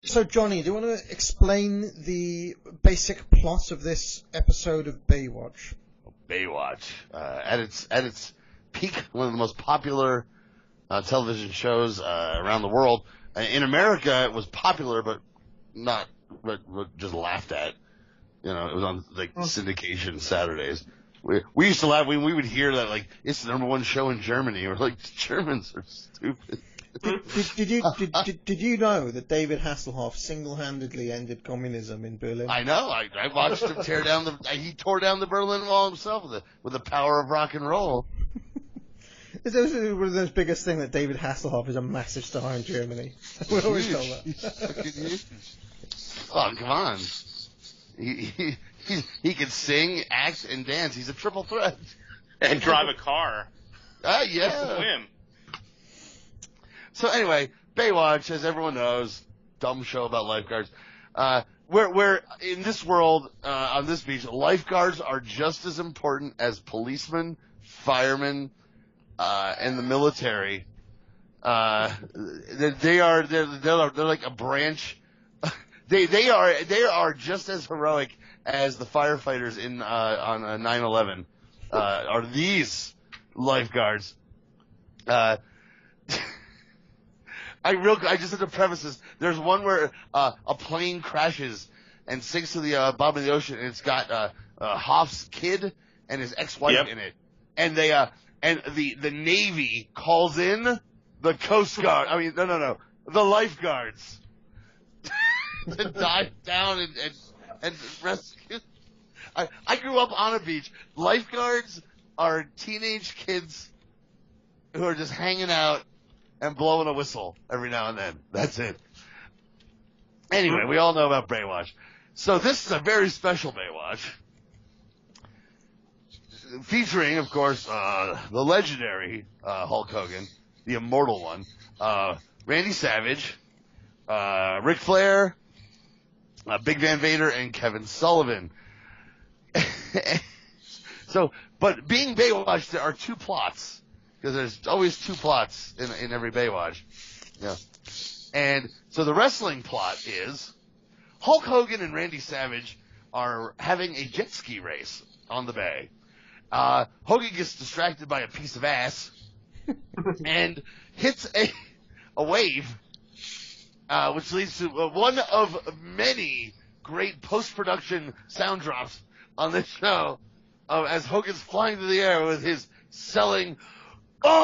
So, Johnny, do you want to explain the basic plot of this episode of Baywatch? Baywatch, at its peak, one of the most popular television shows around the world. In America, it was popular, but just laughed at. You know, it was on syndication Saturdays. We used to laugh when we would hear that it's the number one show in Germany. We're like, the Germans are stupid. Did you know that David Hasselhoff single-handedly ended communism in Berlin? I know. I watched him he tore down the Berlin Wall himself with the power of rock and roll. It's one of those biggest thing that David Hasselhoff is a massive star in Germany. We always told that. He's fucking huge. Oh, come on. He can sing, act, and dance. He's a triple threat. And drive a car. Yeah. Swim. So anyway, Baywatch, as everyone knows, dumb show about lifeguards. Where in this world, on this beach, lifeguards are just as important as policemen, firemen, and the military. They're like a branch. They are just as heroic as the firefighters on 9/11. Are these lifeguards? I just have to preface this. There's one where a plane crashes and sinks to the bottom of the ocean, and it's got Hoff's kid and his ex-wife in it, and the Navy calls in the Coast Guard. I mean, no, the lifeguards to dive down and rescue. I grew up on a beach. Lifeguards are teenage kids who are just hanging out and blowing a whistle every now and then. That's it. Anyway, we all know about Baywatch. So this is a very special Baywatch. Featuring, of course, the legendary Hulk Hogan, the immortal one, Randy Savage, Ric Flair, Big Van Vader, and Kevin Sullivan. But being Baywatch, there are two plots. Because there's always two plots in every Baywatch. Yeah. And so the wrestling plot is Hulk Hogan and Randy Savage are having a jet ski race on the bay. Hogan gets distracted by a piece of ass and hits a wave, which leads to one of many great post-production sound drops on this show as Hogan's flying through the air with his selling and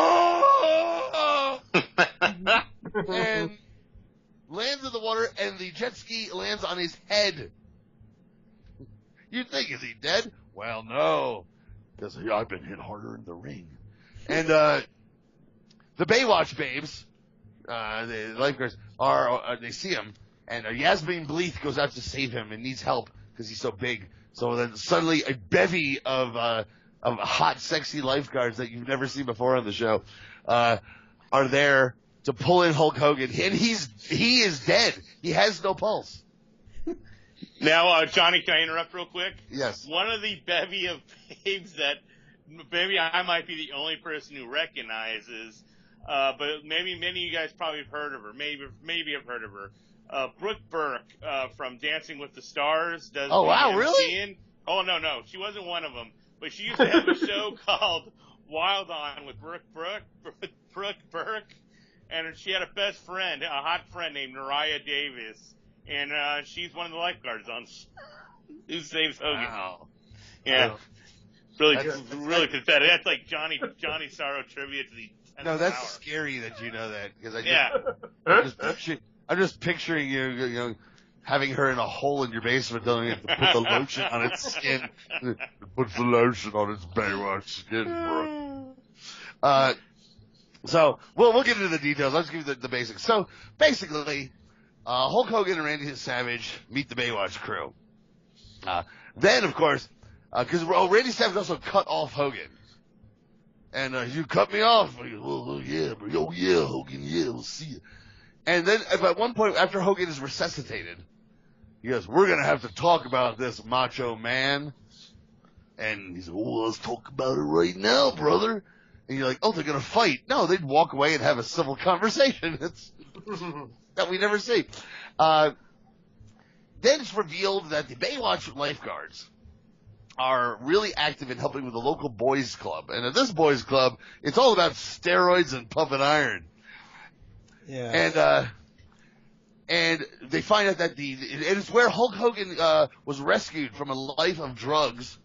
lands in the water, and the jet ski lands on his head. You'd think, is he dead? Well, no, because I've been hit harder in the ring. And the Baywatch babes, the lifeguards, they see him, and Yasmin Bleeth goes out to save him and needs help because he's so big. So then suddenly a bevy of hot, sexy lifeguards that you've never seen before on the show, are there to pull in Hulk Hogan, and he is dead. He has no pulse. Now, Johnny, can I interrupt real quick? Yes. One of the bevy of babes that maybe I might be the only person who recognizes, but maybe many of you guys probably have heard of her. Maybe have heard of her. Brooke Burke from Dancing with the Stars. Oh, wow, really? Oh, no, she wasn't one of them. But she used to have a show called Wild On with Brooke Burke, and she had a best friend, a hot friend named Nariah Davis, and she's one of the lifeguards on who saves Hogan. Wow. Yeah, really pathetic. That's like Johnny Sorrow trivia to the 10th No, that's hour. scary that you know that because I'm just picturing you having her in a hole in your basement telling you to put the lotion on its skin. Puts the lotion on its Baywatch skin, bro. So we'll get into the details. Let's give you the basics. So basically, Hulk Hogan and Randy Savage meet the Baywatch crew. Then, of course, because Randy Savage also cut off Hogan. And you cut me off. Oh, yeah, bro. Oh, yeah, Hogan, yeah, we'll see you. And then at one point, after Hogan is resuscitated, he goes, we're going to have to talk about this, Macho Man. And he's like, well, let's talk about it right now, brother. And you're like, oh, they're going to fight. No, they'd walk away and have a civil conversation. It's that we never see. Then it's revealed that the Baywatch lifeguards are really active in helping with the local boys club. And at this boys club, it's all about steroids and pumping iron. Yeah. And they find out that it's where Hulk Hogan was rescued from a life of drugs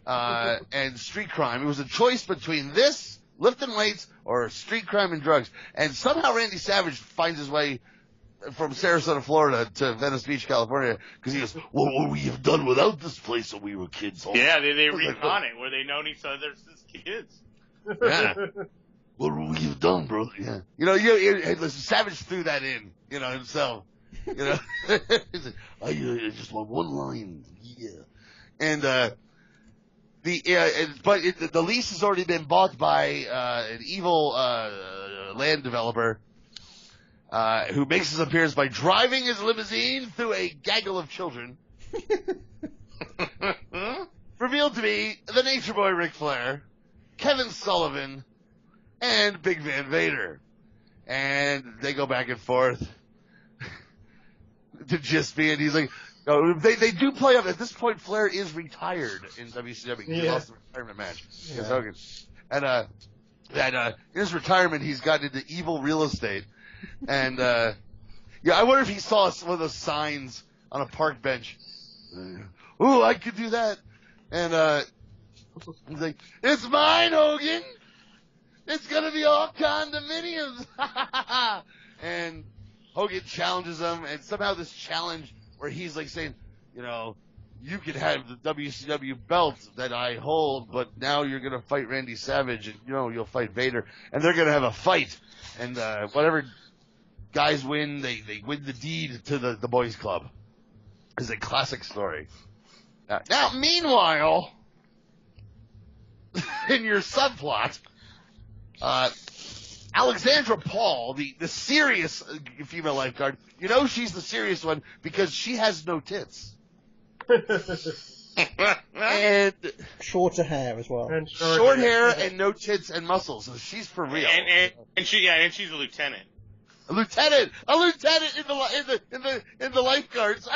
and street crime. It was a choice between this, lifting weights, or street crime and drugs. And somehow Randy Savage finds his way from Sarasota, Florida to Venice Beach, California, because he goes, what would we have done without this place when we were kids? Yeah, they recon it, where they known each other since kids. Yeah. What would we have done, bro? Yeah. Listen, Savage threw that in, himself. He's like, I just want one line. Yeah. And, the lease has already been bought by, an evil, land developer, who makes his appearance by driving his limousine through a gaggle of children. Revealed to be the Nature Boy Ric Flair, Kevin Sullivan, and Big Van Vader. And they go back and forth to just be, and he's like, they do play up. At this point, Flair is retired in WCW. He lost the retirement match against Hogan. And in his retirement, he's gotten into evil real estate. And I wonder if he saw one of those signs on a park bench. Ooh, I could do that. And he's like, it's mine, Hogan. It's gonna be all condominiums. And Hogan challenges him, and somehow this challenge where he's like saying, you can have the WCW belt that I hold, but now you're gonna fight Randy Savage, and you'll fight Vader, and they're gonna have a fight, and whatever guys win, they win the deed to the boys club. It's a classic story. Now, meanwhile, in your subplot, Alexandra Paul, the serious female lifeguard, she's the serious one because she has no tits. And shorter hair as well. And short hair and no tits and muscles. So she's for real. And she's a lieutenant. A lieutenant in the lifeguards.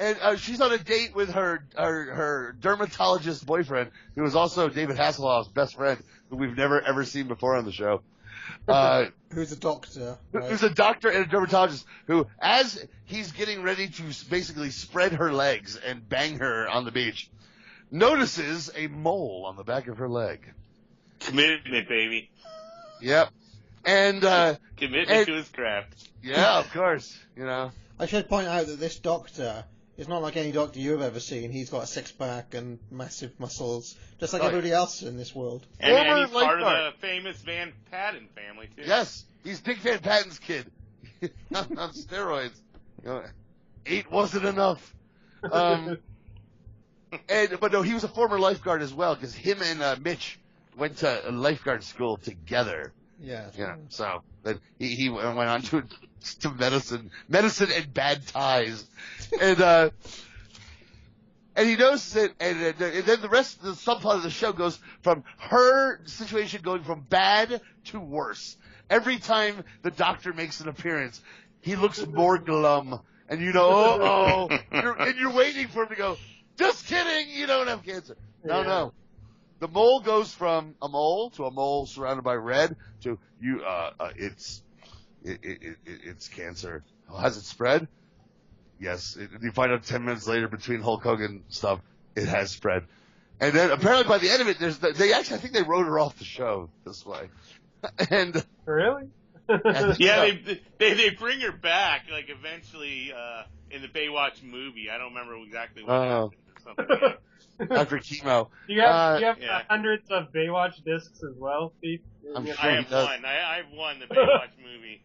And she's on a date with her dermatologist boyfriend, who is also David Hasselhoff's best friend, who we've never ever seen before on the show. Who's a doctor. Right? Who's a doctor and a dermatologist who, as he's getting ready to basically spread her legs and bang her on the beach, notices a mole on the back of her leg. Commitment, baby. Yep. And commitment to his craft. Yeah, of course. I should point out that this doctor is not like any doctor you've ever seen. He's got a six-pack and massive muscles, just like everybody else in this world. And he's part of the famous Van Patten family, too. Yes, he's Dick Van Patten's kid. on steroids. 8 wasn't enough. But no, he was a former lifeguard as well, because him and Mitch went to a lifeguard school together. Yeah. So then he went on to medicine and bad ties, and he notices it, and then the rest of the subplot of the show goes from her situation going from bad to worse. Every time the doctor makes an appearance, he looks more glum, and you're waiting for him to go, just kidding, you don't have cancer. Yeah. No. The mole goes from a mole to a mole surrounded by red to it's cancer. Has it spread? Yes. You find out 10 minutes later between Hulk Hogan stuff, it has spread. And then apparently by the end of it, I think they wrote her off the show this way. And really? Yeah, they bring her back like eventually in the Baywatch movie. I don't remember exactly what happened or something. After chemo. Do you have hundreds of Baywatch discs as well, Steve? I'm sure I have one. I've won the Baywatch movie.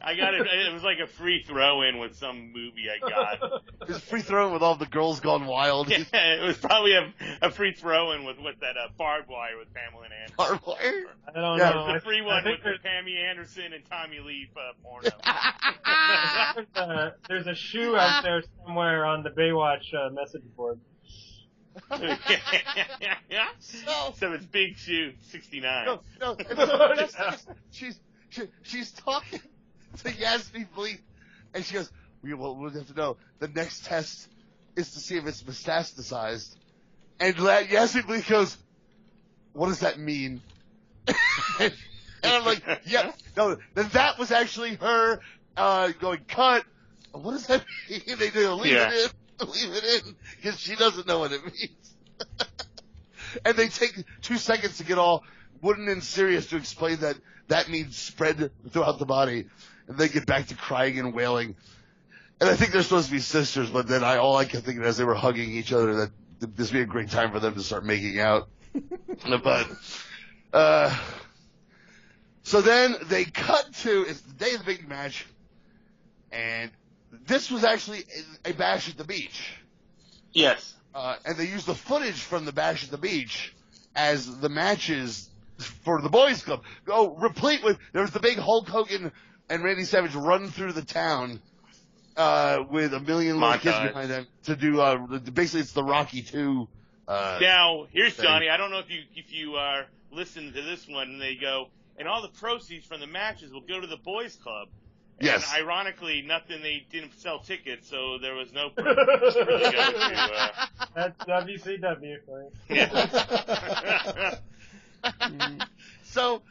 I got it. It was like a free throw-in with some movie I got. It was a free throw-in with all the girls gone wild. Yeah, it was probably a free throw-in with that barbed wire with Pamela and Anderson. Barbed wire? I don't know. The free one with Pammy Anderson and Tommy Lee porno. There's a shoe out there somewhere on the Baywatch message board. So it's Big Shoot 69. No. She's talking to Yasmin Bleeth, and she goes, we'll have to know. The next test is to see if it's metastasized. And Yasmin Bleeth goes, what does that mean? And I'm like, yeah, no, that was actually her going, cut. What does that mean? They do leave it in, because she doesn't know what it means. And they take 2 seconds to get all wooden and serious to explain that means spread throughout the body. And they get back to crying and wailing. And I think they're supposed to be sisters, but then all I kept thinking as they were hugging each other that this would be a great time for them to start making out. But, so then they cut to, it's the day of the big match, and this was actually a bash at the beach. Yes. And they used the footage from the bash at the beach as the matches for the boys club. Replete with, there was the big Hulk Hogan and Randy Savage run through the town, with a million little kids behind them to do, basically it's the Rocky II, now, here's thing. Johnny. I don't know if you listen to this one, and they go, and all the proceeds from the matches will go to the boys club. Yes. And ironically, they didn't sell tickets, so there was no proceeds to really go to. That's WCW for you. Yeah. So,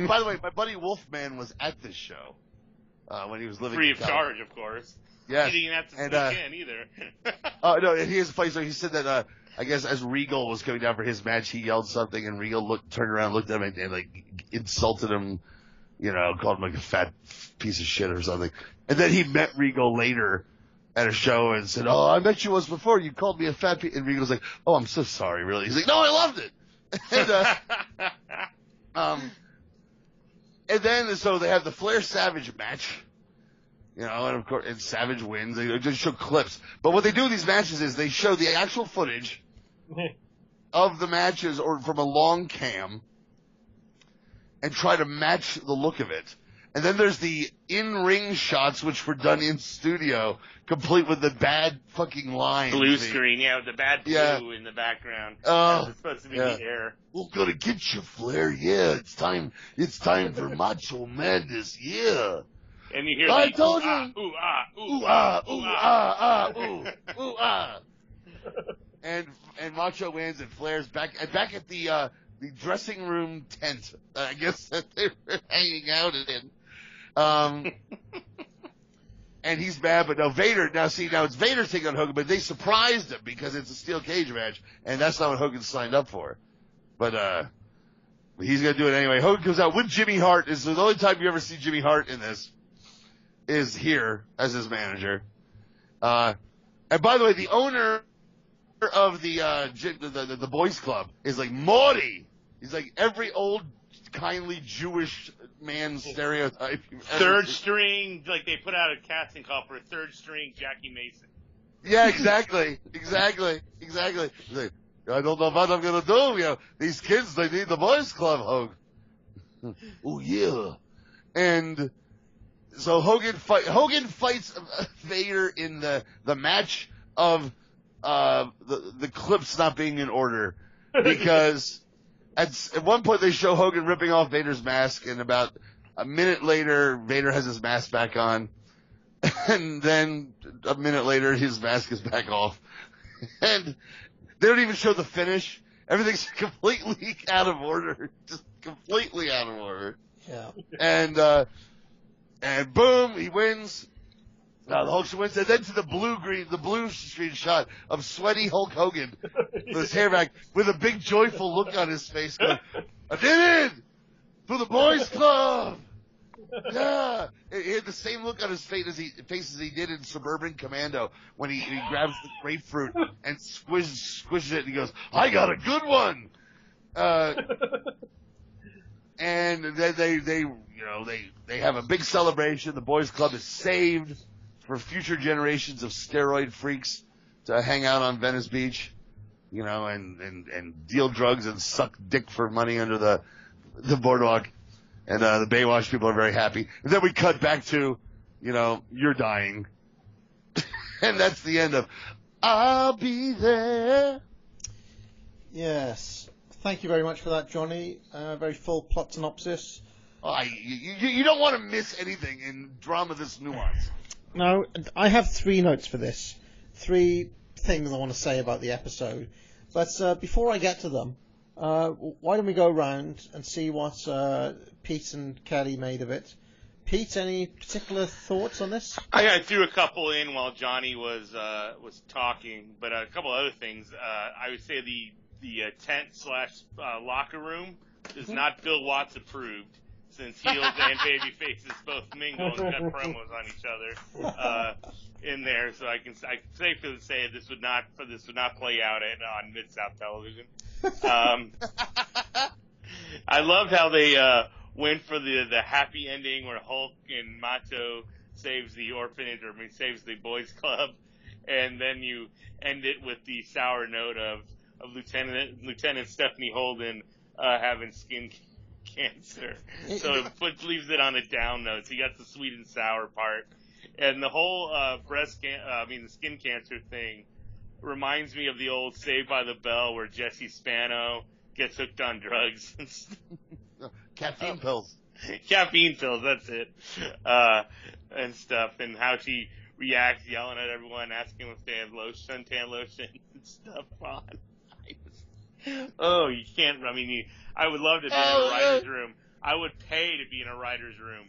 by the way, my buddy Wolfman was at this show when he was living Free in of California. charge, of course. Yes. He didn't have to And, sneak in either. Oh, no, and he has a funny story. He said that, I guess as Regal was coming down for his match, he yelled something, and Regal turned around, looked at him, and like, insulted him, called him like a fat piece of shit or something. And then he met Regal later at a show and said, I met you once before. You called me a fat piece. And Regal's like, I'm so sorry, really. He's like, no, I loved it. And then, so they have the Flair Savage match. And of course, and Savage wins. They just show clips. But what they do in these matches is they show the actual footage of the matches or from a long cam and try to match the look of it. And then there's the in-ring shots, which were done in studio, complete with the bad fucking lines. Blue screen, with the bad blue in the background. Oh, it's supposed to be the air. We're gonna get you, Flair. Yeah, it's time for Macho Man this year. And you hear I like, told ooh, you. ooh, ah, ooh, Ooh, ah, ooh, ah, ooh, ooh, ah. And Macho wins, and Flair's back at the dressing room tent, I guess, that they were hanging out in. And he's mad, but no, Vader, now it's Vader taking on Hogan, but they surprised him because it's a steel cage match, and that's not what Hogan signed up for. But he's gonna do it anyway. Hogan comes out with Jimmy Hart. This is the only time you ever see Jimmy Hart in this, is here as his manager. And by the way, the owner of the boys club is like Morty. He's like every old kindly Jewish man stereotype. Third string, like they put out a casting call for a third string Jackie Mason. Yeah, exactly. He's like, I don't know what I'm gonna do. These kids, they need the boys club, Hogan. Oh yeah. And so Hogan fights Vader in the match of the clips not being in order, because at one point they show Hogan ripping off Vader's mask, and about a minute later Vader has his mask back on, and then a minute later his mask is back off, and they don't even show the finish. Everything's completely out of order, just completely out of order. Yeah. And boom, he wins. The Hulkster wins, and then to the blue screen shot of sweaty Hulk Hogan with his hair back, with a big joyful look on his face, going, "I did it for the boys club." Yeah, he had the same look on his face as he did in Suburban Commando when he grabs the grapefruit and squishes it, and he goes, "I got a good one." And then they have a big celebration. The boys club is saved for future generations of steroid freaks to hang out on Venice Beach, and deal drugs and suck dick for money under the boardwalk. And the Baywatch people are very happy. And then we cut back to, you're dying. And that's the end of I'll be there. Yes. Thank you very much for that, Johnny. Very full plot synopsis. You don't want to miss anything in drama this nuanced. No, I have 3 notes for this. 3 things I want to say about the episode. But before I get to them, why don't we go around and see what Pete and Kelly made of it. Pete, any particular thoughts on this? I threw a couple in while Johnny was talking, but a couple other things. I would say the tent / locker room is not Bill Watts approved, since heels and baby faces both mingle and cut promos on each other in there. So I can safely say this would not play out on Mid-South Television. I loved how they went for the happy ending where Hulk and Macho saves the orphanage, or saves the boys club, and then you end it with the sour note of Lieutenant Stephanie Holden having skin cancer. So it leaves it on a down note. So you got the sweet and sour part, and the whole the skin cancer thing reminds me of the old Saved by the Bell where Jesse Spano gets hooked on drugs. Caffeine pills. Caffeine pills, that's it. And stuff, and how she reacts, yelling at everyone, asking if they have suntan lotion and stuff on. You can't, I would love to be in a writer's room. I would pay to be in a writer's room.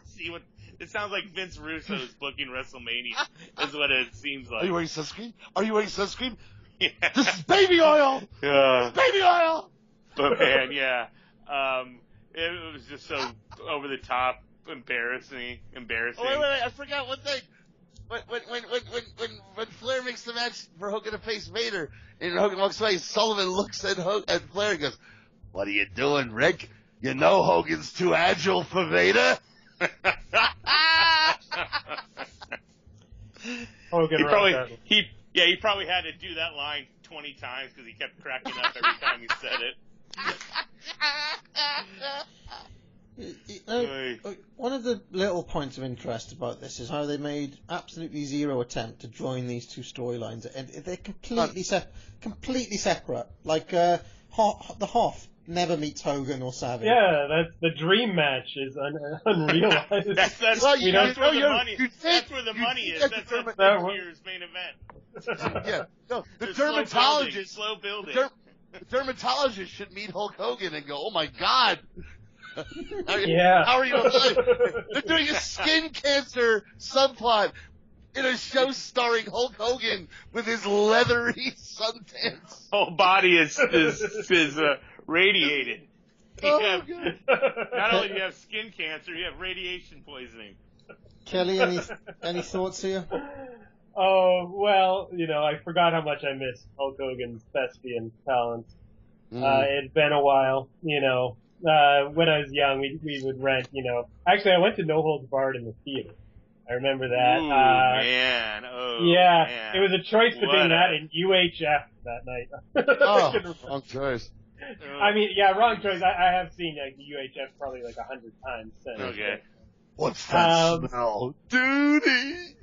See what, it sounds like Vince Russo's booking WrestleMania, is what it seems like. Are you wearing sunscreen? Yeah. This is baby oil! Baby oil! But man, yeah. It was just so over the top, embarrassing. Oh, wait, I forgot one thing. When Flair makes the match for Hogan to face Vader, and Hogan walks away, Sullivan looks at Flair and goes, "What are you doing, Rick? You know Hogan's too agile for Vader." Hogan he probably had to do that line 20 times because he kept cracking up every time he said it. One of the little points of interest about this is how they made absolutely zero attempt to join these 2 storylines, and they're completely separate. Like the Hoff never meets Hogan or Savage. Yeah, that's the dream match is unrealized. That's where the money is. That's this year's main event. Yeah, no, the dermatologist. Slow building. The dermatologist should meet Hulk Hogan and go, "Oh my God." How are you alive? They're doing a skin cancer subplot in a show starring Hulk Hogan with his leathery suntans. Whole body is radiated. Not only do you have skin cancer, you have radiation poisoning. Kelly, any thoughts here? Oh, well, I forgot how much I missed Hulk Hogan's thespian talents. It's been a while, when I was young, we would rent, actually I went to No Holds Barred in the theater. I remember that. Ooh, man. Yeah, man. It was a choice between that and UHF that night. Wrong choice. I mean, yeah, wrong choice. I have seen UHF probably 100 times since. Okay. What's that smell? Duty!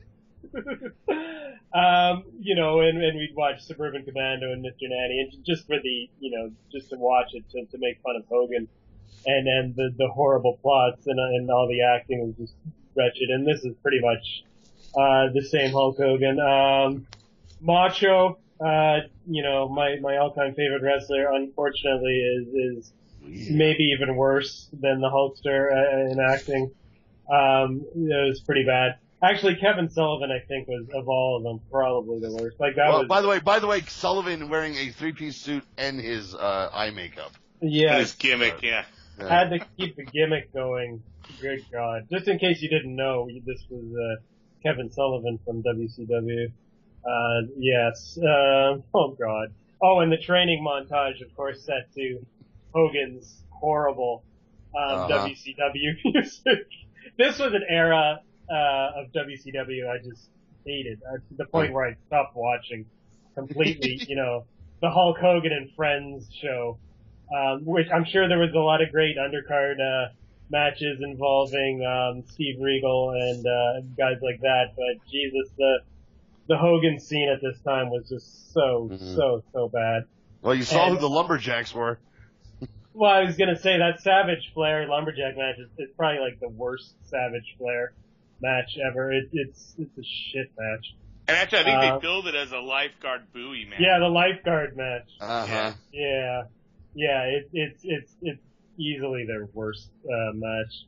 And we'd watch Suburban Commando and Mr. Nanny, and just for the, just to watch it, to make fun of Hogan, and then the horrible plots and all the acting was just wretched, and this is pretty much, the same Hulk Hogan. Macho, my all-time favorite wrestler, unfortunately, is maybe even worse than the Hulkster in acting. It was pretty bad. Actually, Kevin Sullivan, I think, was of all of them probably the worst. By the way, Sullivan wearing a 3-piece suit and his eye makeup. Yeah, his gimmick, yeah. Had to keep the gimmick going. Good God! Just in case you didn't know, this was Kevin Sullivan from WCW. Yes. Oh God. Oh, and the training montage, of course, set to Hogan's horrible WCW music. This was an era of WCW I just hated, to the point where I stopped watching completely. The Hulk Hogan and Friends show, which I'm sure there was a lot of great undercard matches involving Steve Regal and guys like that. But Jesus, the Hogan scene at this time was just so bad. Well, you saw who the Lumberjacks were. Well, I was gonna say that Savage Flair Lumberjack match is probably like the worst Savage Flair match ever. It's a shit match. And actually, I think they billed it as a lifeguard buoy match. Yeah, the lifeguard match. Uh-huh. Yeah. It's easily their worst match.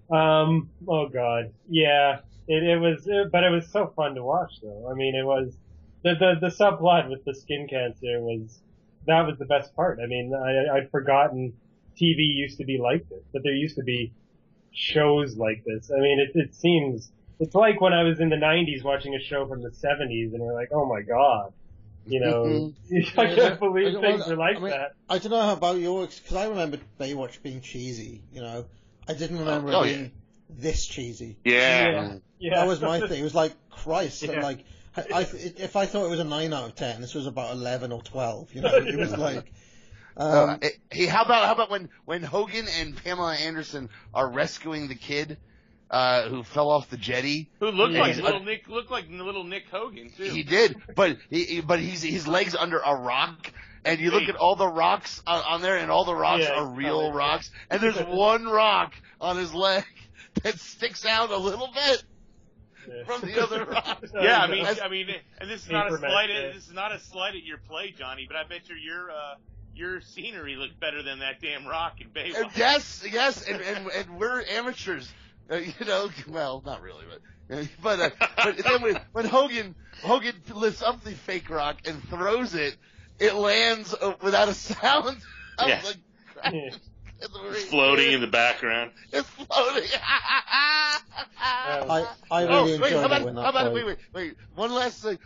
Oh god. Yeah. But it was so fun to watch though. I mean, it was the subplot with the skin cancer was the best part. I mean, I'd forgotten TV used to be like this, but there used to be shows like this. I mean, it seems, it's like when I was in the 90s watching a show from the 70s and we're like, oh my god. You know, I can't believe things were like that. I don't know how about yours, because I remember Baywatch being cheesy, you know. I didn't remember it being this cheesy. Yeah. That was my thing. It was like, Christ, like, if I thought it was a 9 out of 10, this was about 11 or 12, you know. It was like... hey, how about when Hogan and Pamela Anderson are rescuing the kid who fell off the jetty? Who looked like little Nick Hogan too. He did, but he's his legs under a rock, and you look at all the rocks on there, and all the rocks are real rocks, and there's one rock on his leg that sticks out a little bit from the other rocks. Yeah, I mean, and this is not a slight. This is not a slight at your play, Johnny, but I bet your scenery looked better than that damn rock in Baywatch. Yes, and we're amateurs, you know. Well, not really, but then when Hogan lifts up the fake rock and throws it, it lands without a sound. I was like, it's floating in the background. It's floating. I really enjoyed it when that played. Wait. One last thing.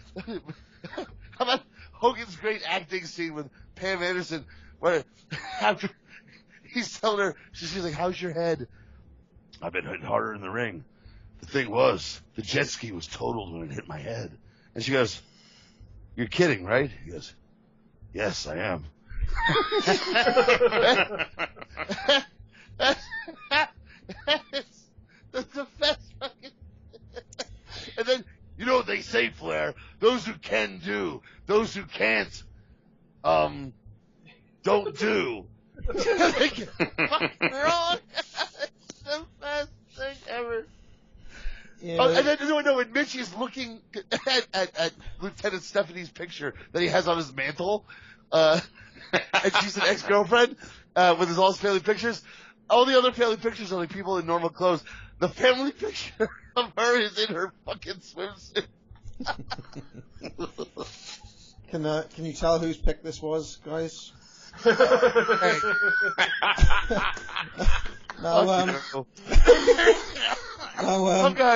How about Hogan's great acting scene with Pam Anderson, where after he's telling her, she's like, "How's your head?" "I've been hitting harder in the ring. The thing was, the jet ski was totaled when it hit my head." And she goes, "You're kidding, right?" He goes, "Yes, I am." That's the best fucking. And then, you know what they say, Flair? Those who can do, those who can't, don't do. Fucking wrong. It's the best thing ever. Yeah. Oh, and then when Mitchie's looking at Lieutenant Stephanie's picture that he has on his mantle, and she's an ex-girlfriend with all his family pictures. All the other family pictures are like people in normal clothes. The family picture of her is in her fucking swimsuit. Can you tell whose pick this was, guys?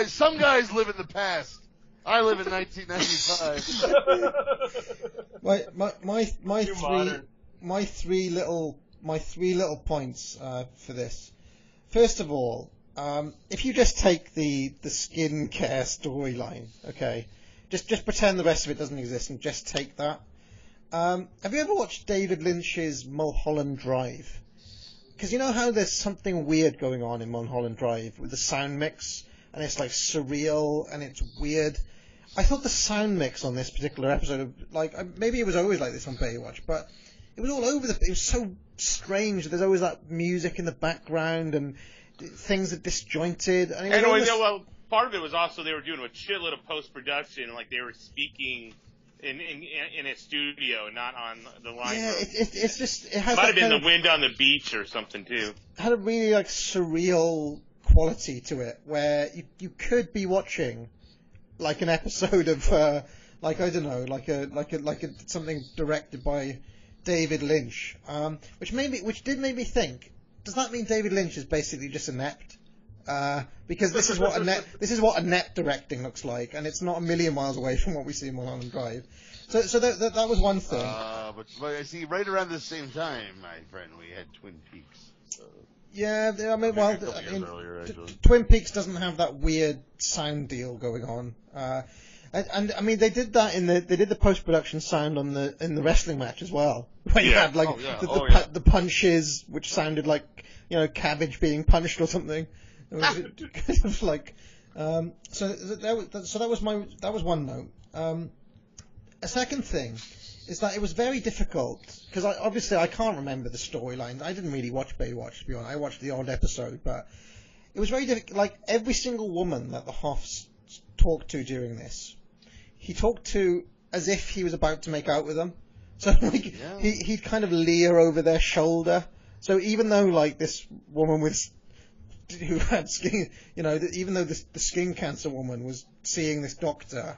Some guys live in the past. I live in 1995. My three little points for this. First of all, if you just take the skin care storyline, okay, just pretend the rest of it doesn't exist and just take that. Have you ever watched David Lynch's Mulholland Drive? Because you know how there's something weird going on in Mulholland Drive with the sound mix, and it's like surreal and it's weird. I thought the sound mix on this particular episode, maybe it was always like this on Baywatch, but it was all over it was so strange. There's always that music in the background and things that disjointed. Well, part of it was also they were doing a shitload of post-production, like they were speaking in a studio and not on the line. Yeah, it's just, it has might have been the wind on the beach or something too. It had a really surreal quality to it, where you could be watching like an episode of something directed by David Lynch, which did make me think, does that mean David Lynch is basically just inept? Because this is what inept directing looks like, and it's not a million miles away from what we see in Mulholland Drive. So that was one thing. But I see, right around the same time, my friend, we had Twin Peaks. Yeah, I mean, Twin Peaks doesn't have that weird sound deal going on. And I mean, they did that they did the post-production sound in the wrestling match as well. Where you had the punches, which sounded like, cabbage being punched or something. It was kind of like, so that was one note. A second thing is that it was very difficult, because obviously I can't remember the storyline. I didn't really watch Baywatch, to be honest. I watched the odd episode, but it was very difficult. Like, every single woman that the Hoffs talked to during this, he talked to as if he was about to make out with them. So, like, he'd kind of leer over their shoulder. So even though, like, this woman who had skin, even though the skin cancer woman was seeing this doctor,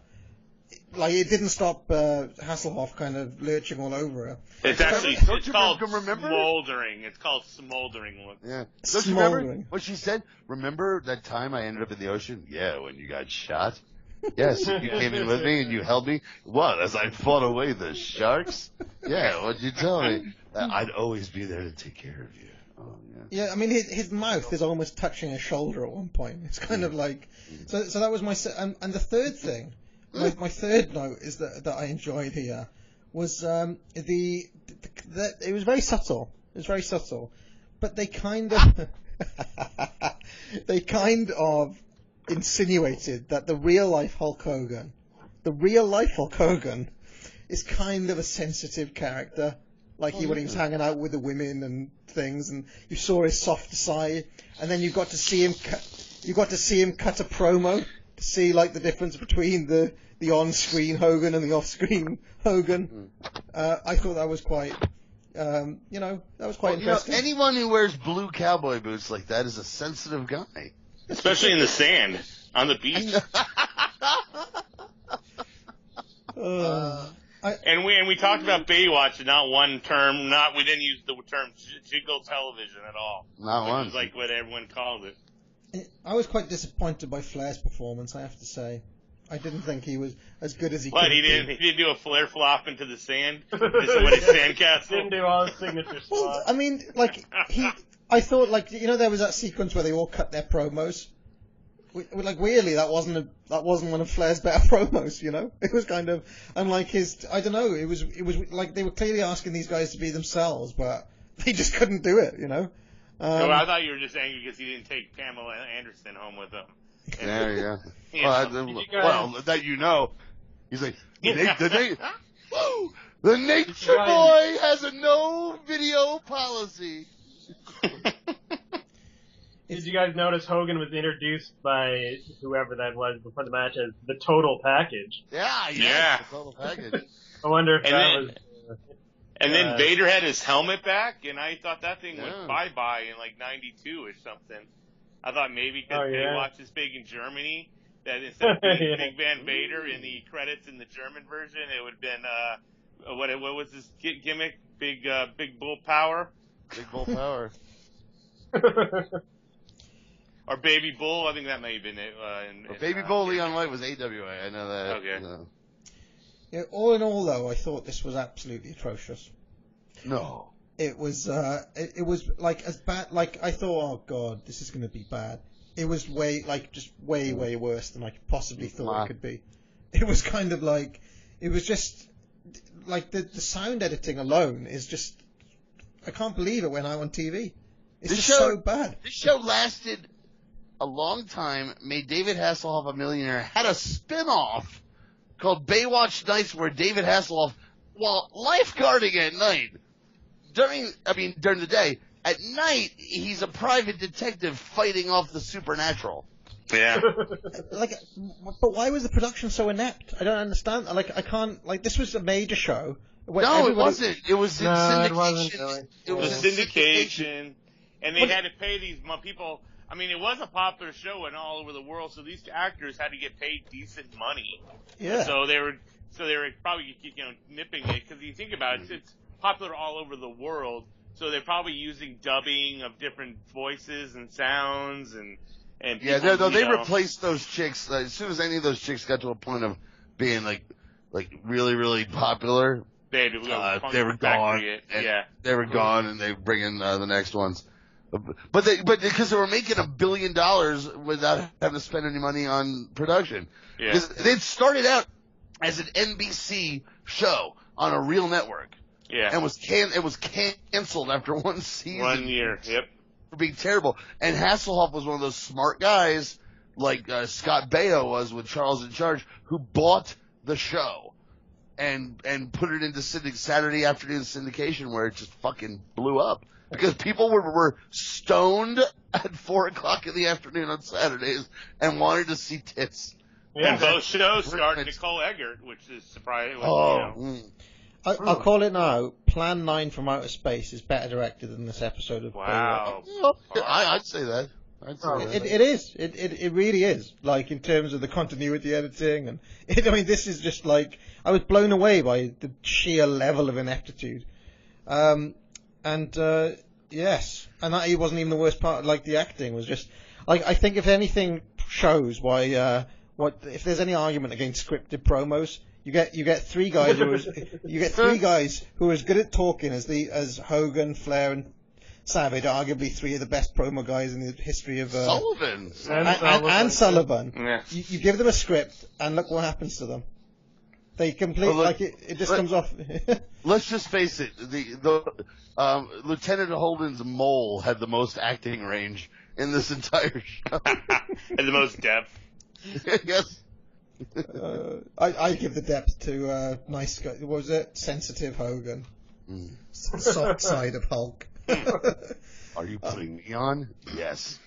like, it didn't stop Hasselhoff kind of lurching all over her. It's actually Don't you called remember? smoldering. It's called smoldering. Yeah. Don't you remember what she said? Remember that time I ended up in the ocean? Yeah, when you got shot. Yes, you came in with me and you held me. What, as I fought away the sharks? Yeah, what'd you tell me? I'd always be there to take care of you. Oh, yeah. Yeah, I mean, his mouth is almost touching her shoulder at one point. It's kind of like... So that was my... And the third thing, my third note is that I enjoyed here, was it was very subtle. It was very subtle. But they kind of... insinuated that the real-life Hulk Hogan is kind of a sensitive character. Like, when he was hanging out with the women and things, and you saw his softer side, and then you got to see him cut a promo to see, like, the difference between the on-screen Hogan and the off-screen Hogan. I thought that was quite, that was quite interesting. Anyone who wears blue cowboy boots like that is a sensitive guy. Especially in the sand, on the beach. And we talked about Baywatch, and not one term, we didn't use the term jiggle television at all. Not one. Which is like what everyone called it. I was quite disappointed by Flair's performance, I have to say. I didn't think he was as good as he could he didn't do a Flair flop into the sand? Somebody's sandcastle? Didn't do all his signature spots. Well, I mean, like, I thought, like, there was that sequence where they all cut their promos. Like, weirdly, that wasn't one of Flair's better promos, It was kind of, unlike his, I don't know, it was like they were clearly asking these guys to be themselves, but they just couldn't do it, No, I thought you were just angry because he didn't take Pamela Anderson home with him. There you go. Yeah. Well, he's like, the Nature Boy has a no video policy. Did you guys notice Hogan was introduced by whoever that was before the match as the Total Package? Yeah. The Total Package. I wonder if was... And then Vader had his helmet back, and I thought that thing went bye-bye in like 92 or something. I thought maybe because Baywatch is big in Germany, that instead of Big Van Vader in the credits in the German version, it would have been, what was this gimmick? Big Bull Power? Big Bull Power. Or Baby Bull, I think that may have been it. Baby Bull Leon White was AWA, I know that. Okay. Yeah, all in all, though, I thought this was absolutely atrocious. No. It was like as bad. Like, I thought, oh god, this is going to be bad. It was way worse than I possibly thought it could be. It was kind of like, it was just like the sound editing alone is just, I can't believe it went out on TV. It's just so bad. This show lasted a long time, made David Hasselhoff a millionaire, had a spin-off called Baywatch Nights where David Hasselhoff, while lifeguarding at night, during the day, at night, he's a private detective fighting off the supernatural. Yeah. But why was the production so inept? I don't understand. Like, I can't, like, this was a major show. No, it wasn't. It was syndication. It wasn't really. It was syndication. And they had to pay these people. I mean, it was a popular show and all over the world, so these actors had to get paid decent money. Yeah. So they were probably nipping it, because you think about it, it's popular all over the world. So they're probably using dubbing of different voices and sounds and people, they replaced those chicks as soon as any of those chicks got to a point of being like really really popular. They were gone. They were gone, and they bring in the next ones. But because they were making $1 billion without having to spend any money on production. Yeah. They'd started out as an NBC show on a real network. Yeah. And it was canceled after one season. 1 year. Yep. For being terrible. And Hasselhoff was one of those smart guys, like Scott Baio was with Charles in Charge, who bought the show and put it into Saturday afternoon syndication, where it just fucking blew up because people were stoned at 4:00 in the afternoon on Saturdays and wanted to see tits. And both shows starred Nicole Eggert, which is surprising. I'll call it now. Plan 9 from Outer Space is better directed than this episode of Wow. Baywatch. I'd say that. It is. It really is. Like, in terms of the continuity editing, and this is just like, I was blown away by the sheer level of ineptitude. Yes, and that wasn't even the worst part. Like, the acting was just, like, I think if anything shows why, if there's any argument against scripted promos, you get three guys who are as good at talking as Hogan, Flair, and Savage, arguably three of the best promo guys in the history of Sullivan and Sullivan. Yeah. You give them a script, and look what happens to them. They completely it just comes off. Let's just face it. The Lieutenant Holden's mole had the most acting range in this entire show, and the most depth. Yes. I give the depth to nice guy. What was it? Sensitive Hogan. Soft side of Hulk. Are you putting me on? Yes.